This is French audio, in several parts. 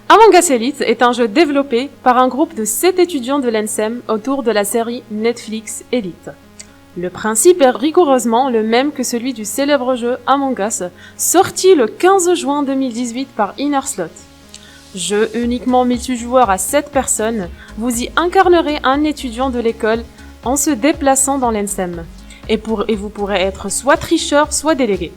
Among Us Elite est un jeu développé par un groupe de 7 étudiants de l'ENSEM autour de la série Netflix Elite. Le principe est rigoureusement le même que celui du célèbre jeu Among Us, sorti le 15 juin 2018 par Innerslot. Jeu uniquement multijoueur à 7 personnes, vous y incarnerez un étudiant de l'école en se déplaçant dans l'ENSEM. Et vous pourrez être soit tricheur, soit délégué.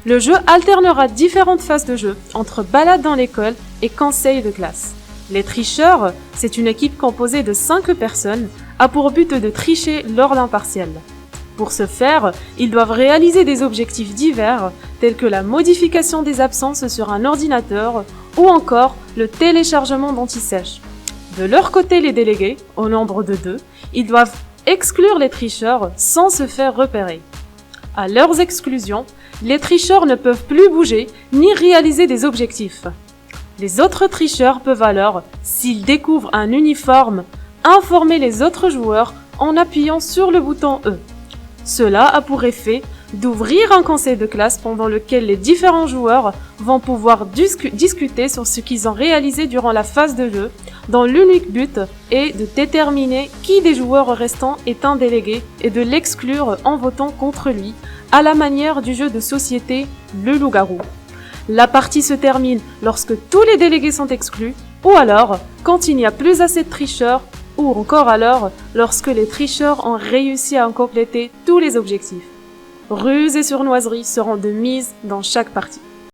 Le jeu alternera différentes phases de jeu entre balade dans l'école et conseil de classe. Les tricheurs, c'est une équipe composée de 5 personnes, a pour but de tricher lors d'un partiel. Pour ce faire, ils doivent réaliser des objectifs divers, tels que la modification des absences sur un ordinateur ou encore le téléchargement d'anti-sèche. De leur côté, les délégués, au nombre de 2, ils doivent exclure les tricheurs sans se faire repérer. À leurs exclusions, les tricheurs ne peuvent plus bouger ni réaliser des objectifs. Les autres tricheurs peuvent alors, s'ils découvrent un uniforme, informer les autres joueurs en appuyant sur le bouton E. Cela a pour effet d'ouvrir un conseil de classe pendant lequel les différents joueurs vont pouvoir discuter sur ce qu'ils ont réalisé durant la phase de jeu, dont l'unique but est de déterminer qui des joueurs restants est un délégué et de l'exclure en votant contre lui, à la manière du jeu de société Le Loup-garou. La partie se termine lorsque tous les délégués sont exclus, ou alors quand il n'y a plus assez de tricheurs, ou encore alors lorsque les tricheurs ont réussi à en compléter tous les objectifs. Ruses et surnoiseries seront de mise dans chaque partie.